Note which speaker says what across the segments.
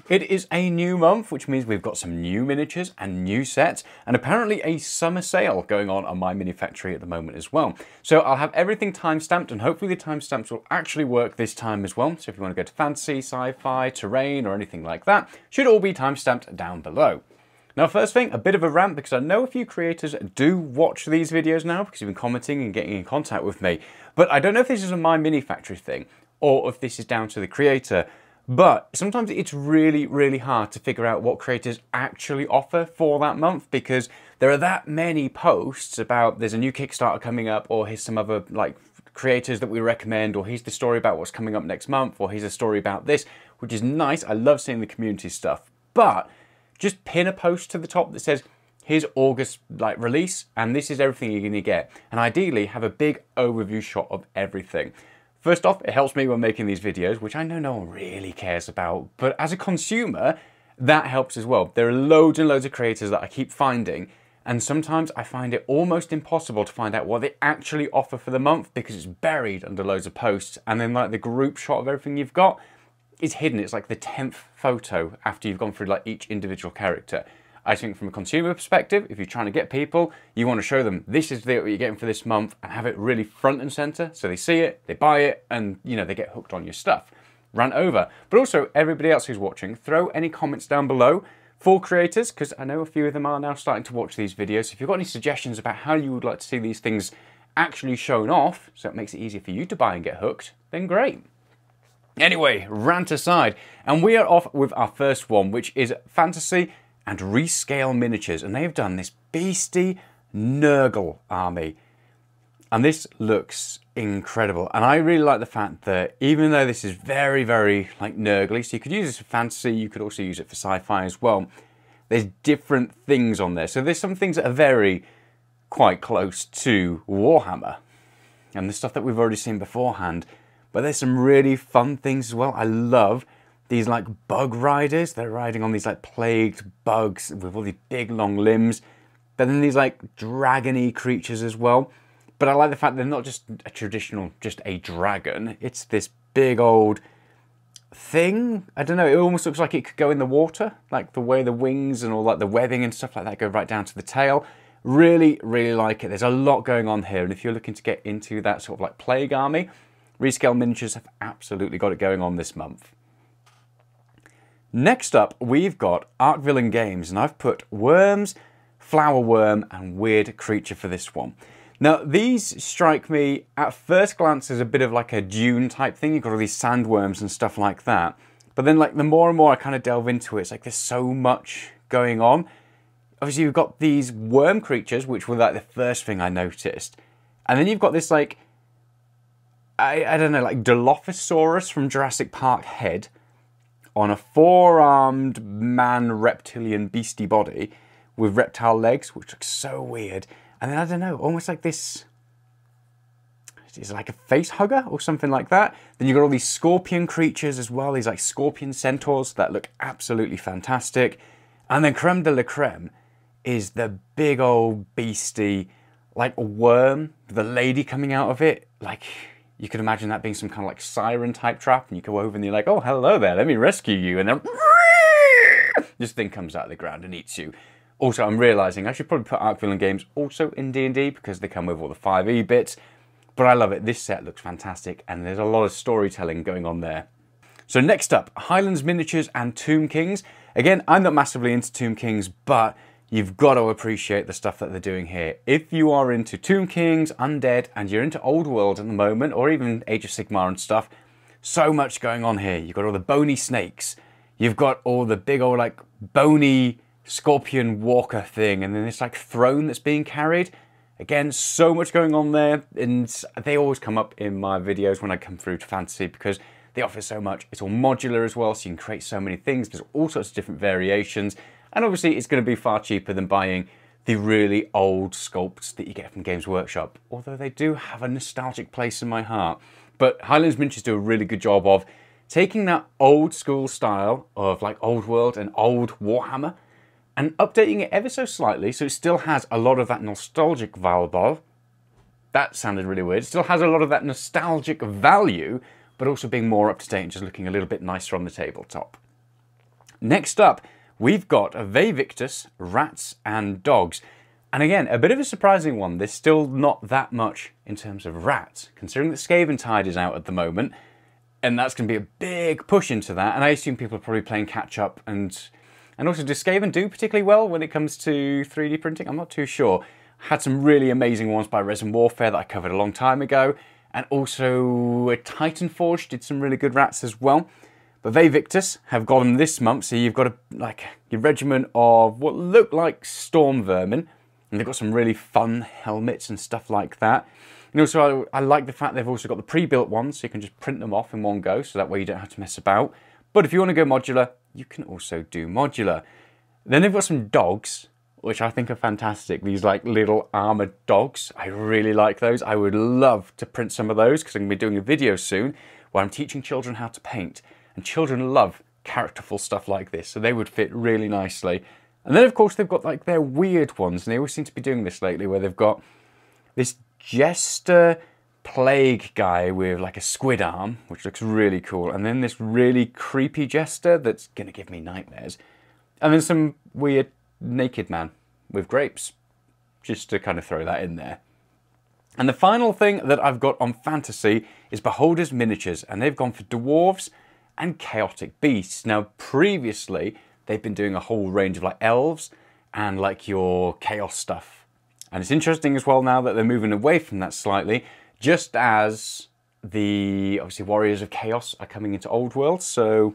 Speaker 1: It is a new month, which means we've got some new miniatures and new sets, and apparently a summer sale going on My Mini Factory at the moment as well. So I'll have everything timestamped, and hopefully the timestamps will actually work this time as well. So if you want to go to fantasy, sci-fi, terrain, or anything like that, should all be timestamped down below. Now, first thing, a bit of a rant, because I know a few creators do watch these videos now because you've been commenting and getting in contact with me, but I don't know if this is a My Mini Factory thing or if this is down to the creator. But sometimes it's really, really hard to figure out what creators actually offer for that month, because there are that many posts about there's a new Kickstarter coming up, or here's some other like creators that we recommend, or here's the story about what's coming up next month, or here's a story about this, which is nice. I love seeing the community stuff, but just pin a post to the top that says, here's August like release, and this is everything you're gonna get. And ideally have a big overview shot of everything. First off, it helps me when making these videos, which I know no one really cares about, but as a consumer, that helps as well. There are loads and loads of creators that I keep finding, and sometimes I find it almost impossible to find out what they actually offer for the month because it's buried under loads of posts, and then like the group shot of everything you've got is hidden. It's like the 10th photo after you've gone through like each individual character. I think from a consumer perspective, if you're trying to get people, you want to show them this is what you're getting for this month and have it really front and center so they see it, they buy it, and you know, they get hooked on your stuff. Rant over. But also everybody else who's watching, throw any comments down below for creators, because I know a few of them are now starting to watch these videos. If you've got any suggestions about how you would like to see these things actually shown off, so it makes it easier for you to buy and get hooked, then great. Anyway, rant aside, and we are off with our first one, which is fantasy and rescale miniatures, and they've done this beastie Nurgle army, and this looks incredible. And I really like the fact that even though this is very, very like Nurgly, so you could use this for fantasy, you could also use it for sci-fi as well, there's different things on there. So there's some things that are very quite close to Warhammer and the stuff that we've already seen beforehand, but there's some really fun things as well. I love these like bug riders. They're riding on these like plagued bugs with all these big long limbs, but then these like dragony creatures as well. But I like the fact they're not just a traditional, just a dragon. It's this big old thing. I don't know, it almost looks like it could go in the water, like the way the wings and all like the webbing and stuff like that go right down to the tail. Really, really like it. There's a lot going on here, and if you're looking to get into that sort of like plague army, Rescale Miniatures have absolutely got it going on this month. Next up, we've got Arc Villain Games, and I've put Worms, Flower Worm, and Weird Creature for this one. Now, these strike me at first glance as a bit of like a Dune type thing. You've got all these sandworms and stuff like that. But then like the more and more I kind of delve into it, it's like there's so much going on. Obviously, you've got these worm creatures, which were like the first thing I noticed. And then you've got this like, I don't know, like Dilophosaurus from Jurassic Park head on a four-armed man reptilian beastie body with reptile legs, which looks so weird. And then, I don't know, almost like this, is it like a face hugger or something like that? Then you've got all these scorpion creatures as well, these like scorpion centaurs that look absolutely fantastic. And then creme de la creme is the big old beastie, like a worm, the lady coming out of it. Like, you could imagine that being some kind of like siren type trap, and you go over and you're like, oh, hello there, let me rescue you. And then this thing comes out of the ground and eats you. Also, I'm realizing I should probably put Arc Villain Games also in D&D because they come with all the 5e bits, but I love it. This set looks fantastic, and there's a lot of storytelling going on there. So next up, Highlands Miniatures and Tomb Kings. Again, I'm not massively into Tomb Kings, but you've got to appreciate the stuff that they're doing here. If you are into Tomb Kings, Undead, and you're into Old World at the moment, or even Age of Sigmar and stuff, so much going on here. You've got all the bony snakes. You've got all the big old like bony scorpion walker thing, and then this like throne that's being carried. Again, so much going on there, and they always come up in my videos when I come through to fantasy because they offer so much. It's all modular as well, so you can create so many things. There's all sorts of different variations, and obviously it's going to be far cheaper than buying the really old sculpts that you get from Games Workshop, although they do have a nostalgic place in my heart. But Highlands Miniatures do a really good job of taking that old school style of like Old World and old Warhammer and updating it ever so slightly so it still has a lot of that nostalgic value. That sounded really weird. It still has a lot of that nostalgic value, but also being more up to date and just looking a little bit nicer on the tabletop. Next up, we've got Vevictus, rats and dogs. And again, a bit of a surprising one. There's still not that much in terms of rats, considering that Scaventide is out at the moment. And that's going to be a big push into that. And I assume people are probably playing catch up. And also, does Skaven do particularly well when it comes to 3D printing? I'm not too sure. Had some really amazing ones by Resin Warfare that I covered a long time ago. And also, Titan Forge did some really good rats as well. But Vevictus have got them this month. So you've got your regiment of what look like storm vermin. And they've got some really fun helmets and stuff like that. And also, I like the fact they've also got the pre-built ones, so you can just print them off in one go, so that way you don't have to mess about. But if you want to go modular, you can also do modular. Then they've got some dogs, which I think are fantastic. These like little armoured dogs. I really like those. I would love to print some of those, because I'm going to be doing a video soon where I'm teaching children how to paint. And children love characterful stuff like this, so they would fit really nicely. And then, of course, they've got like their weird ones, and they always seem to be doing this lately, where they've got this Jester Plague guy with like a squid arm, which looks really cool, and then this really creepy Jester that's going to give me nightmares. And then some weird naked man with grapes, just to kind of throw that in there. And the final thing that I've got on fantasy is Beholder's Miniatures, and they've gone for dwarves and chaotic beasts. Now, previously, they've been doing a whole range of like elves and like your chaos stuff. And it's interesting as well now that they're moving away from that slightly, just as the, obviously, Warriors of Chaos are coming into Old World, so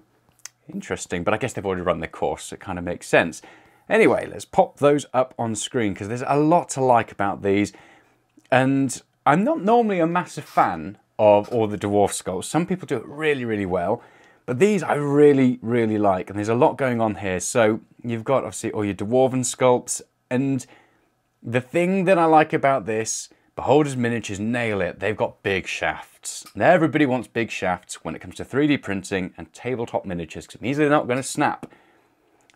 Speaker 1: interesting. But I guess they've already run their course, so it kind of makes sense. Anyway, let's pop those up on screen, because there's a lot to like about these. And I'm not normally a massive fan of all the dwarf sculpts. Some people do it really, really well. But these I really, really like, and there's a lot going on here. So you've got, obviously, all your dwarven sculpts, and the thing that I like about this, Beholder's Miniatures nail it. They've got big shafts. And everybody wants big shafts when it comes to 3D printing and tabletop miniatures, because it means they're not going to snap.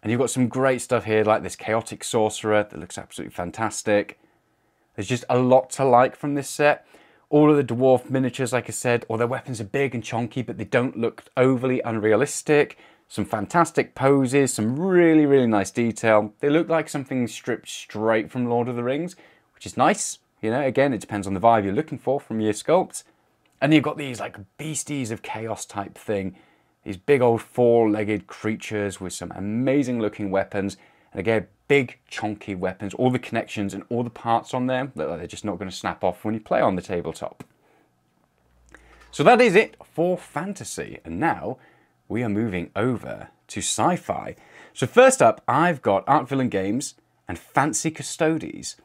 Speaker 1: And you've got some great stuff here, like this Chaotic Sorcerer that looks absolutely fantastic. There's just a lot to like from this set. All of the dwarf miniatures, like I said, all their weapons are big and chunky, but they don't look overly unrealistic. Some fantastic poses, some really, really nice detail. They look like something stripped straight from Lord of the Rings, which is nice. You know, again, it depends on the vibe you're looking for from your sculpts. And you've got these like beasties of chaos type thing. These big old four-legged creatures with some amazing looking weapons. And again, big chunky weapons, all the connections and all the parts on them, they're just not going to snap off when you play on the tabletop. So that is it for fantasy. And now we are moving over to sci-fi. So first up, I've got Art Villain Games and Fancy Custodies.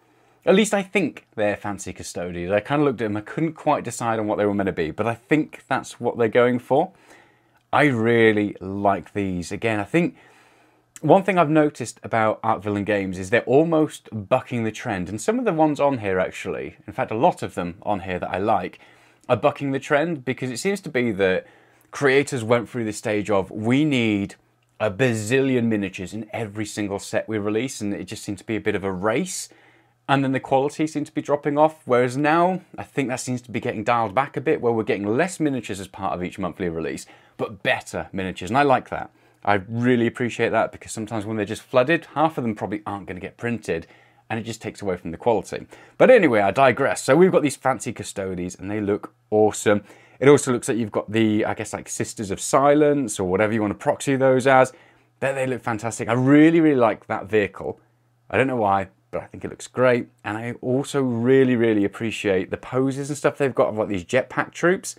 Speaker 1: At least I think they're Fancy Custodies. I kind of looked at them, I couldn't quite decide on what they were meant to be, but I think that's what they're going for. I really like these. Again, I think one thing I've noticed about Art Villain Games is they're almost bucking the trend. And some of the ones on here, actually, in fact, a lot of them on here that I like, are bucking the trend, because it seems to be that creators went through this stage of, we need a bazillion miniatures in every single set we release, and it just seemed to be a bit of a race. And then the quality seemed to be dropping off, whereas now I think that seems to be getting dialed back a bit, where we're getting less miniatures as part of each monthly release, but better miniatures, and I like that. I really appreciate that, because sometimes when they're just flooded, half of them probably aren't going to get printed, and it just takes away from the quality. But anyway, I digress. So we've got these Fancy Custodies, and they look awesome. It also looks like you've got the, I guess, like Sisters of Silence, or whatever you want to proxy those as. They look fantastic. I really, really like that vehicle. I don't know why, but I think it looks great. And I also really, really appreciate the poses and stuff they've got of like these jetpack troops.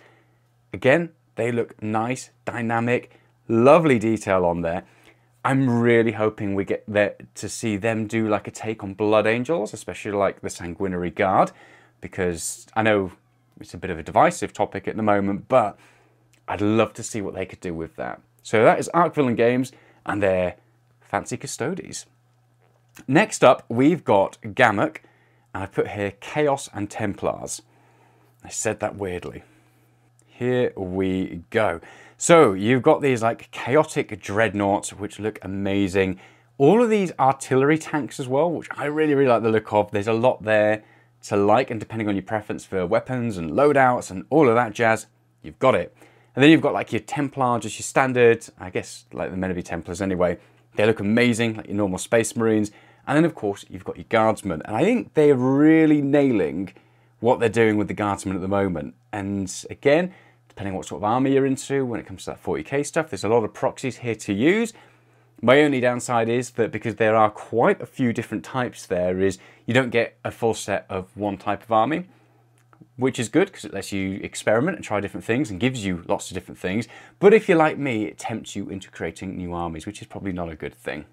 Speaker 1: Again, they look nice, dynamic, lovely detail on there. I'm really hoping we get there to see them do like a take on Blood Angels, especially like the Sanguinary Guard, because I know it's a bit of a divisive topic at the moment, but I'd love to see what they could do with that. So that is Art Villain Games and their Fancy Custodies. Next up, we've got Gamuk, and I put here Chaos and Templars. I said that weirdly. Here we go. So you've got these like chaotic dreadnoughts, which look amazing. All of these artillery tanks as well, which I really, really like the look of. There's a lot there to like, and depending on your preference for weapons and loadouts and all of that jazz, you've got it. And then you've got like your Templars, just your standard, I guess like the meant to be Templars anyway. They look amazing, like your normal Space Marines. And then of course you've got your Guardsmen. And I think they're really nailing what they're doing with the Guardsmen at the moment. And again, depending on what sort of army you're into, when it comes to that 40k stuff, there's a lot of proxies here to use. My only downside is that because there are quite a few different types there, is you don't get a full set of one type of army, which is good because it lets you experiment and try different things and gives you lots of different things. But if you're like me, it tempts you into creating new armies, which is probably not a good thing.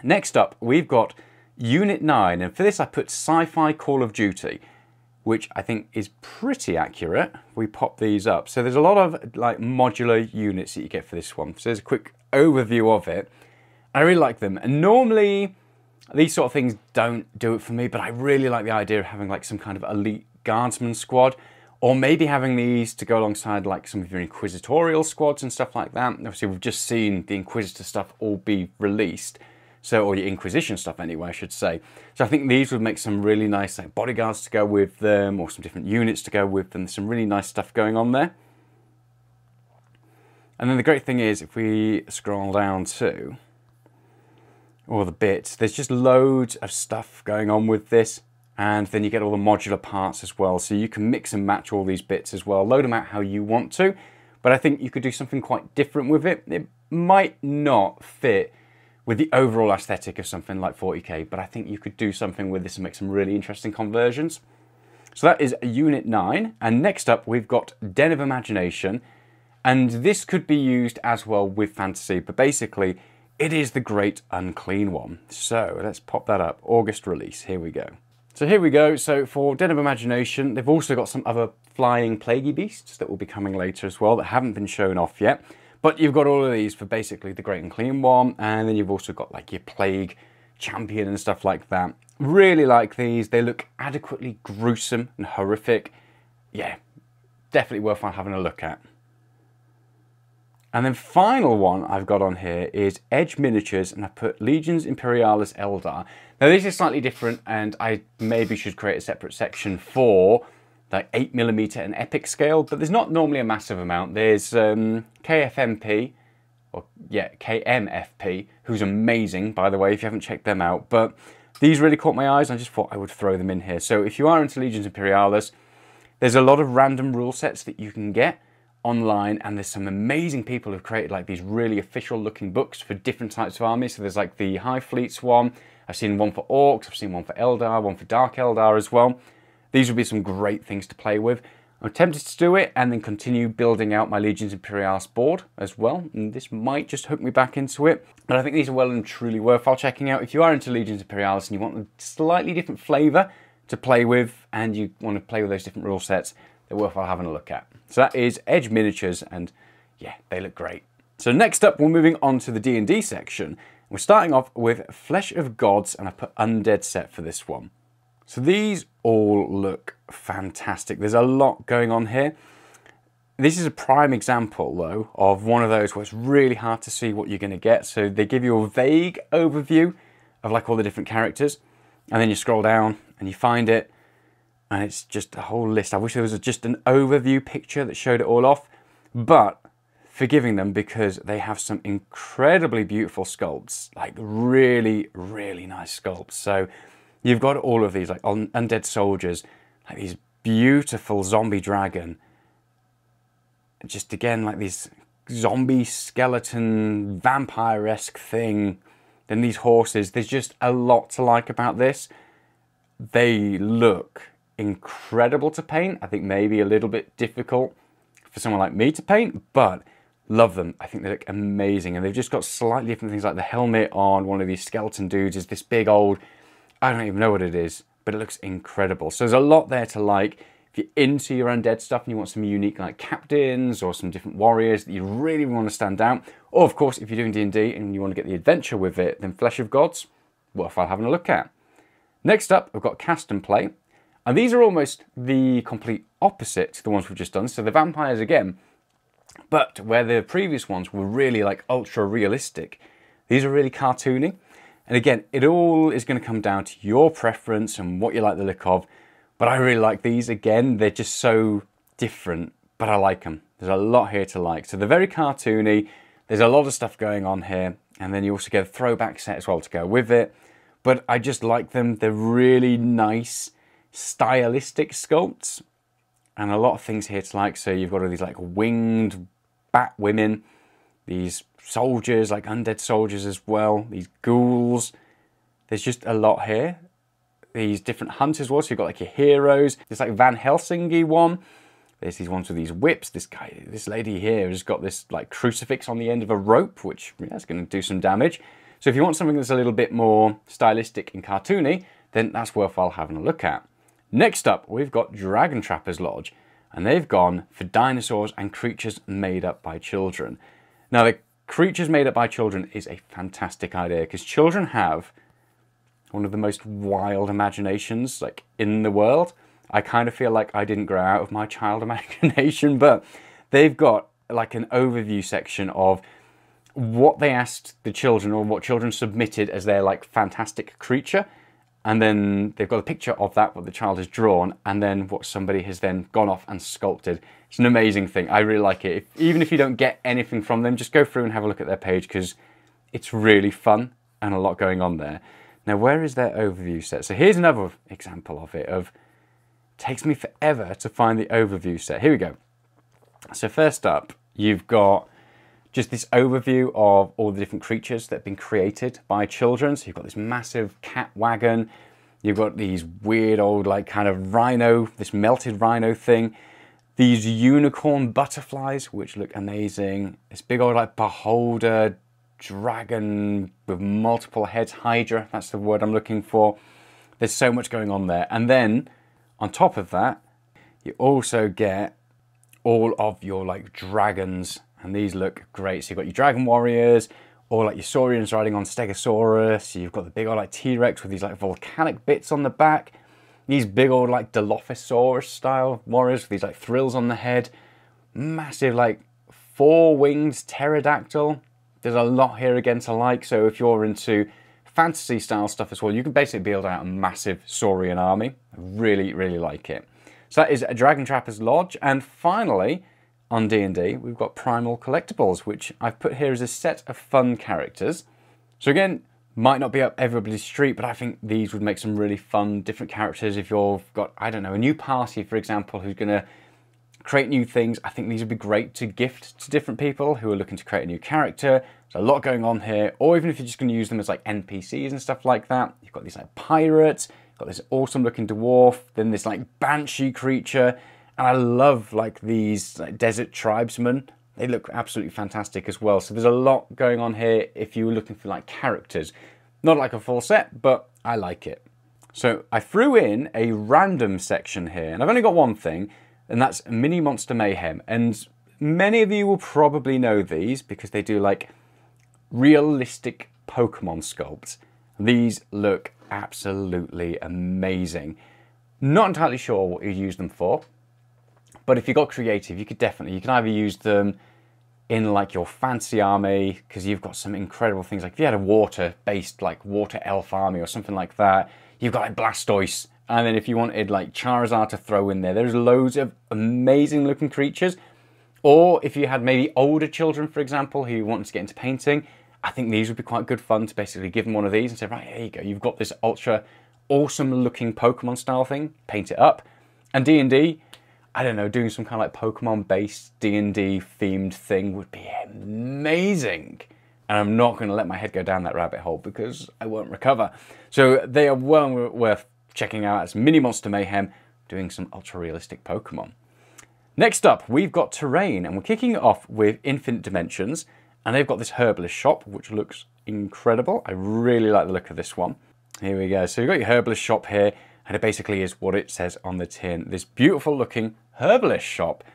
Speaker 1: Next up, we've got Unit 9, and for this I put Sci-Fi Call of Duty, which I think is pretty accurate. We pop these up. So there's a lot of like modular units that you get for this one. So there's a quick overview of it. I really like them. And normally these sort of things don't do it for me, but I really like the idea of having like some kind of elite guardsman squad, or maybe having these to go alongside like some of your inquisitorial squads and stuff like that. Obviously we've just seen the Inquisitor stuff all be released. So, or your Inquisition stuff anyway, I should say. So I think these would make some really nice like, bodyguards to go with them, or some different units to go with them. There's some really nice stuff going on there. And then the great thing is, if we scroll down to all the bits, there's just loads of stuff going on with this. And then you get all the modular parts as well. So you can mix and match all these bits as well. Load them out how you want to. But I think you could do something quite different with it. It might not fit with the overall aesthetic of something like 40k, but I think you could do something with this and make some really interesting conversions. So that is Unit 9, and next up we've got Den of Imagination, and this could be used as well with fantasy, but basically it is the Great Unclean One. So let's pop that up, August release, here we go. So here we go, so for Den of Imagination, they've also got some other flying plaguey beasts that will be coming later as well that haven't been shown off yet. But you've got all of these for basically the Great Unclean One, and then you've also got like your Plague Champion and stuff like that. Really like these. They look adequately gruesome and horrific. Yeah, definitely worthwhile having a look at. And then final one I've got on here is Edge Miniatures, and I put Legions Imperialis Eldar. Now this is slightly different, and I maybe should create a separate section for like 8mm and epic scale, but there's not normally a massive amount. There's KFMP, or yeah, KMFP, who's amazing, by the way, if you haven't checked them out. But these really caught my eyes, and I just thought I would throw them in here. So if you are into Legions Imperialis, there's a lot of random rule sets that you can get online, and there's some amazing people who've created like these really official looking books for different types of armies. So there's like the High Fleets one, I've seen one for Orcs, I've seen one for Eldar, one for Dark Eldar as well. These would be some great things to play with. I'm tempted to do it and then continue building out my Legions Imperialis board as well. And this might just hook me back into it. But I think these are well and truly worthwhile checking out. If you are into Legions Imperialis and you want a slightly different flavour to play with, and you want to play with those different rule sets, they're worthwhile having a look at. So that is Edge Miniatures, and yeah, they look great. So next up, we're moving on to the D&D section. We're starting off with Flesh of Gods, and I put Undead set for this one. So these all look fantastic. There's a lot going on here. This is a prime example, though, of one of those where it's really hard to see what you're going to get. So they give you a vague overview of like all the different characters, and then you scroll down and you find it, and it's just a whole list. I wish there was just an overview picture that showed it all off, but forgiving them because they have some incredibly beautiful sculpts, like really, really nice sculpts. So you've got all of these, like undead soldiers, like these beautiful zombie dragon. Just again, like this zombie skeleton vampire-esque thing. Then these horses, there's just a lot to like about this. They look incredible to paint. I think maybe a little bit difficult for someone like me to paint, but love them. I think they look amazing. And they've just got slightly different things, like the helmet on one of these skeleton dudes is this big old, I don't even know what it is, but it looks incredible. So there's a lot there to like. If you're into your undead stuff and you want some unique like captains or some different warriors that you really want to stand out, or of course if you're doing D&D and you want to get the adventure with it, then Flesh of Gods, worthwhile having a look at. Next up, we've got Cast and Play, and these are almost the complete opposite to the ones we've just done. So the vampires again, but where the previous ones were really like ultra realistic, these are really cartoony. And again, it all is going to come down to your preference and what you like the look of. But I really like these. Again, they're just so different, but I like them. There's a lot here to like. So they're very cartoony. There's a lot of stuff going on here. And then you also get a throwback set as well to go with it. But I just like them. They're really nice, stylistic sculpts. And a lot of things here to like. So you've got all these like winged bat women. These soldiers, like undead soldiers as well. These ghouls. There's just a lot here. These different hunters was. So you've got like your heroes. There's like Van Helsing-y one. There's these ones with these whips. This lady here has got this like crucifix on the end of a rope, which is going to do some damage. So if you want something that's a little bit more stylistic and cartoony, then that's worthwhile having a look at. Next up, we've got Dragon Trapper's Lodge, and they've gone for dinosaurs and creatures made up by children. Now, the creatures made up by children is a fantastic idea because children have one of the most wild imaginations like in the world. I kind of feel like I didn't grow out of my child imagination, but they've got like an overview section of what they asked the children or what children submitted as their like fantastic creature. And then they've got a picture of that, what the child has drawn, and then what somebody has then gone off and sculpted. It's an amazing thing. I really like it. Even if you don't get anything from them, just go through and have a look at their page because it's really fun and a lot going on there. Now, where is their overview set? So here's another example of it. Takes me forever to find the overview set. Here we go. So first up, you've got just this overview of all the different creatures that have been created by children. So you've got this massive cat wagon. You've got these weird old like kind of rhino, this melted rhino thing. These unicorn butterflies, which look amazing. This big old like beholder dragon with multiple heads, Hydra, that's the word I'm looking for. There's so much going on there. And then on top of that, you also get all of your like dragons, and these look great. So you've got your dragon warriors, or like your saurians riding on Stegosaurus. You've got the big old like T-Rex with these like volcanic bits on the back. These big old like Dilophosaurus style warriors with these like thrills on the head. Massive like four-winged pterodactyl. There's a lot here again to like. So if you're into fantasy style stuff as well, you can basically build out a massive saurian army. I really, really like it. So that is a Dragon Trapper's Lodge. And finally, on D&D, we've got Primal Collectibles, which I've put here as a set of fun characters. So again, might not be up everybody's street, but I think these would make some really fun, different characters. If you've got, I don't know, a new party, for example, who's going to create new things, I think these would be great to gift to different people who are looking to create a new character. There's a lot going on here. Or even if you're just going to use them as like NPCs and stuff like that. You've got these like pirates, you've got this awesome looking dwarf, then this like banshee creature. And I love like these like, desert tribesmen. They look absolutely fantastic as well. So there's a lot going on here if you were looking for like characters. Not like a full set, but I like it. So I threw in a random section here, and I've only got one thing, and that's Mini Monster Mayhem. And many of you will probably know these because they do like realistic Pokemon sculpts. These look absolutely amazing. Not entirely sure what you use them for, but if you got creative, you can either use them in like your fancy army, because you've got some incredible things. Like if you had a water-based like water elf army or something like that, you've got like Blastoise. And then if you wanted like Charizard to throw in there, there's loads of amazing looking creatures. Or if you had maybe older children, for example, who wanted to get into painting, I think these would be quite good fun to basically give them one of these and say, right, here you go. You've got this ultra awesome looking Pokemon style thing, paint it up. And D&D, I don't know, doing some kind of like Pokemon-based D&D themed thing would be amazing. And I'm not going to let my head go down that rabbit hole because I won't recover. So they are well worth checking out. It's Mini Monster Mayhem doing some ultra-realistic Pokemon. Next up, we've got Terrain, and we're kicking it off with Infinite Dimensions. And they've got this herbalist shop, which looks incredible. I really like the look of this one. Here we go. So you've got your herbalist shop here, and it basically is what it says on the tin. This beautiful looking herbalist shop.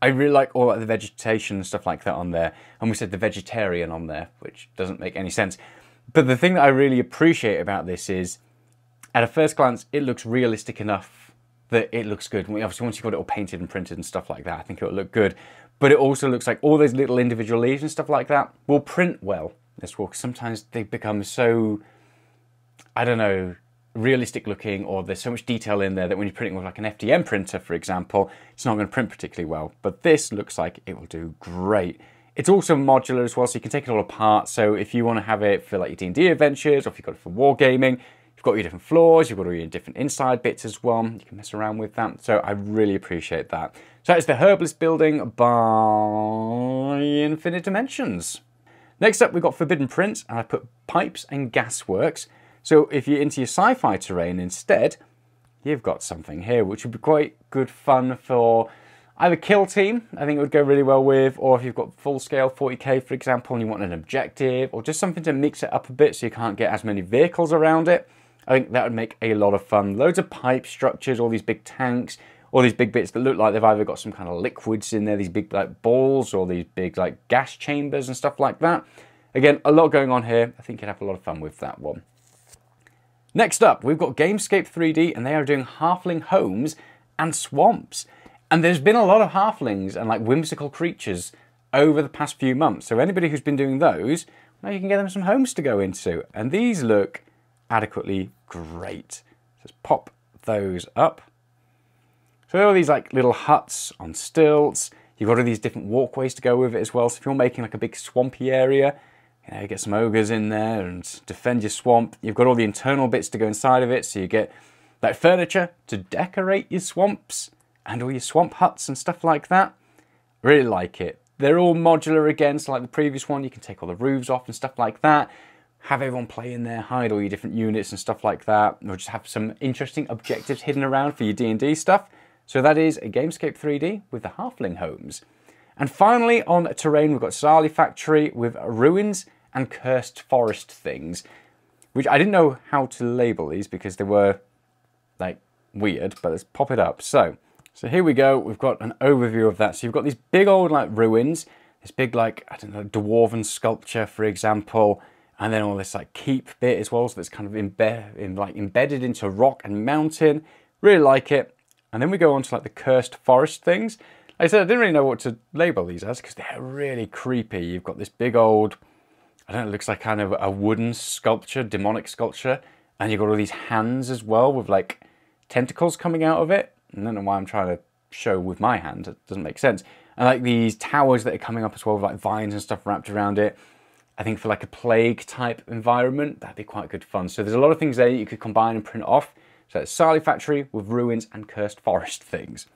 Speaker 1: I really like all like the vegetation and stuff like that on there. And we said the vegetarian on there, which doesn't make any sense. But the thing that I really appreciate about this is, at a first glance, it looks realistic enough that it looks good. Obviously, once you've got it all painted and printed and stuff like that, I think it'll look good. But it also looks like all those little individual leaves and stuff like that will print well as well. Sometimes they become so, I don't know, realistic looking, or there's so much detail in there that when you're printing with like an FDM printer, for example, it's not going to print particularly well. But this looks like it will do great. It's also modular as well, so you can take it all apart. So if you want to have it for like your D&D adventures, or if you've got it for wargaming, you've got your different floors, you've got all your different inside bits as well. You can mess around with that. So I really appreciate that. So that is the Herbalist building by Infinite Dimensions. Next up, we've got Forbidden Prints, and I put Pipes and Gasworks. So if you're into your sci-fi terrain instead, you've got something here, which would be quite good fun for either kill team, I think it would go really well with, or if you've got full scale 40k, for example, and you want an objective, or just something to mix it up a bit so you can't get as many vehicles around it. I think that would make a lot of fun. Loads of pipe structures, all these big tanks, all these big bits that look like they've either got some kind of liquids in there, these big like balls, or these big like gas chambers and stuff like that. Again, a lot going on here. I think you'd have a lot of fun with that one. Next up, we've got Gamescape 3D, and they are doing halfling homes and swamps. And there's been a lot of halflings and like whimsical creatures over the past few months. So anybody who's been doing those, now you can get them some homes to go into. And these look adequately great. Just pop those up. So all these like little huts on stilts. You've got all these different walkways to go with it as well. So if you're making like a big swampy area, you know, you get some ogres in there and defend your swamp. You've got all the internal bits to go inside of it. So you get like furniture to decorate your swamps and all your swamp huts and stuff like that. Really like it. They're all modular again, so like the previous one, you can take all the roofs off and stuff like that. Have everyone play in there, hide all your different units and stuff like that. Or just have some interesting objectives hidden around for your D&D stuff. So that is a Gamescape 3D with the halfling homes. And finally on terrain, we've got Sali Factory with ruins and cursed forest things, which I didn't know how to label these because they were like weird, but let's pop it up. So here we go. We've got an overview of that. So you've got these big old like ruins, this big like, I don't know, dwarven sculpture, for example, and then all this like keep bit as well. So that's kind of embedded into rock and mountain. Really like it. And then we go on to like the cursed forest things. Like I said, I didn't really know what to label these as because they're really creepy. You've got this big old, I don't know, it looks like kind of a wooden sculpture, demonic sculpture. And you've got all these hands as well with like tentacles coming out of it. I don't know why I'm trying to show with my hand. It doesn't make sense. And like these towers that are coming up as well with like vines and stuff wrapped around it. I think for like a plague type environment, that'd be quite good fun. So there's a lot of things there you could combine and print off. So it's Sali Factory with ruins and cursed forest things.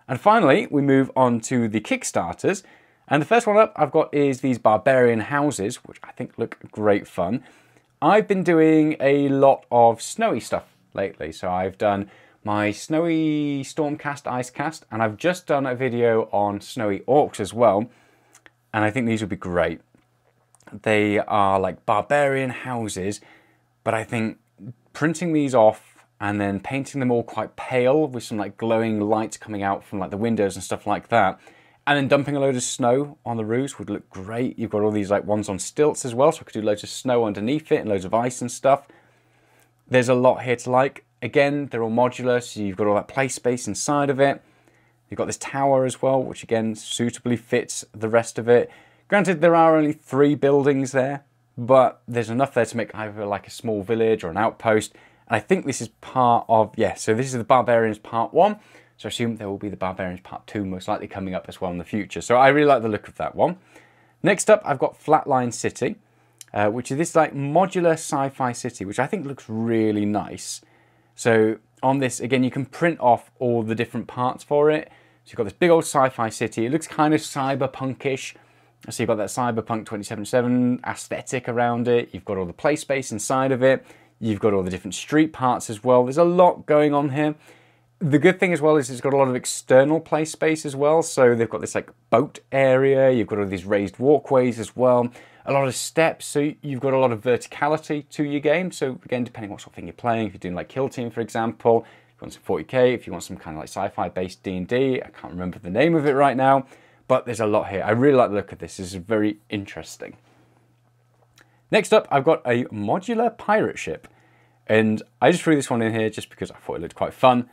Speaker 1: And finally, we move on to the Kickstarters. And the first one up I've got is these barbarian houses, which I think look great fun. I've been doing a lot of snowy stuff lately. So I've done my snowy Stormcast, Icecast, and I've just done a video on snowy orcs as well. And I think these would be great. They are like barbarian houses, but I think printing these off and then painting them all quite pale with some like glowing lights coming out from like the windows and stuff like that, and then dumping a load of snow on the roofs would look great. You've got all these like ones on stilts as well, so I could do loads of snow underneath it and loads of ice and stuff. There's a lot here to like. Again, they're all modular, so you've got all that play space inside of it. You've got this tower as well, which again suitably fits the rest of it. Granted, there are only 3 buildings there, but there's enough there to make either like a small village or an outpost. And I think this is part of, yeah, so this is the Barbarians Part 1. So I assume there will be the Barbarians Part 2 most likely coming up as well in the future. So I really like the look of that one. Next up, I've got Flatline City, which is this like modular sci-fi city, which I think looks really nice. So on this, again, you can print off all the different parts for it. So you've got this big old sci-fi city. It looks kind of cyberpunkish. So you've got that Cyberpunk 2077 aesthetic around it. You've got all the play space inside of it. You've got all the different street parts as well. There's a lot going on here. The good thing as well is it's got a lot of external play space as well. So they've got this like boat area. You've got all these raised walkways as well. A lot of steps. So you've got a lot of verticality to your game. So again, depending what sort of thing you're playing, if you're doing like Kill Team, for example, if you want some 40k, if you want some kind of like sci-fi based D&D, I can't remember the name of it right now, but there's a lot here. I really like the look of this. This is very interesting. Next up, I've got a modular pirate ship, and I just threw this one in here just because I thought it looked quite fun.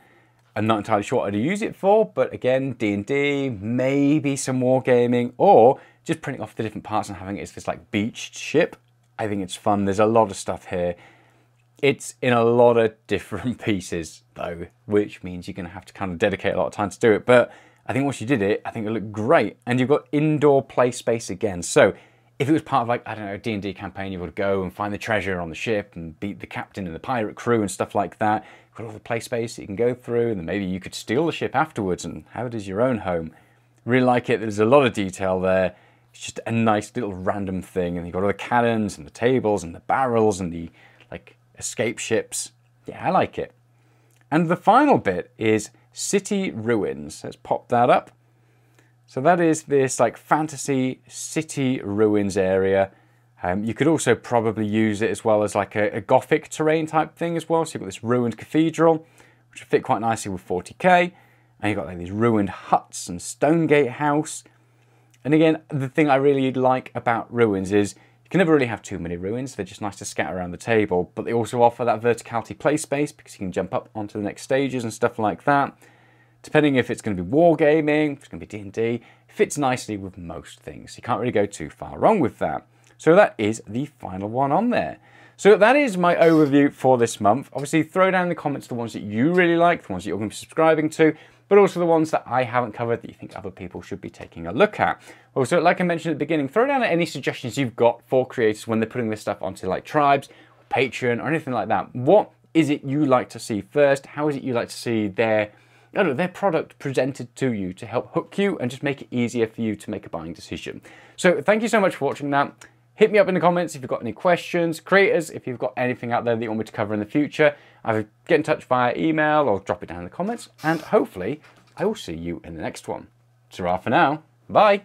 Speaker 1: I'm not entirely sure what I'd use it for, but again, D&D, maybe some wargaming, or just printing off the different parts and having it as this like beached ship. I think it's fun. There's a lot of stuff here. It's in a lot of different pieces though, which means you're going to have to kind of dedicate a lot of time to do it. But I think once you did it, I think it looked great. And you've got indoor play space again. So if it was part of like, I don't know, a D&D campaign, you would go and find the treasure on the ship and beat the captain and the pirate crew and stuff like that. You've got all the play space that you can go through, and then maybe you could steal the ship afterwards and have it as your own home. Really like it. There's a lot of detail there. It's just a nice little random thing. And you've got all the cannons and the tables and the barrels and the like escape ships. Yeah, I like it. And the final bit is City Ruins. Let's pop that up. So that is this like fantasy city ruins area. You could also probably use it as well as like a Gothic terrain type thing as well. So you've got this ruined cathedral, which would fit quite nicely with 40k. And you've got like these ruined huts and Stonegate House. And again, the thing I really like about ruins is you can never really have too many ruins. They're just nice to scatter around the table, but they also offer that verticality play space because you can jump up onto the next stages and stuff like that. Depending if it's going to be wargaming, if it's going to be D&D, it fits nicely with most things. You can't really go too far wrong with that. So that is the final one on there. So that is my overview for this month. Obviously, throw down in the comments the ones that you really like, the ones that you're going to be subscribing to, but also the ones that I haven't covered that you think other people should be taking a look at. Also, like I mentioned at the beginning, throw down any suggestions you've got for creators when they're putting this stuff onto like Tribes, Patreon, or anything like that. What is it you like to see first? How is it you like to see their product presented to you to help hook you and just make it easier for you to make a buying decision? So thank you so much for watching that. Hit me up in the comments if you've got any questions. Creators, if you've got anything out there that you want me to cover in the future, either get in touch via email or drop it down in the comments. And hopefully I will see you in the next one. Ta-ra for now. Bye.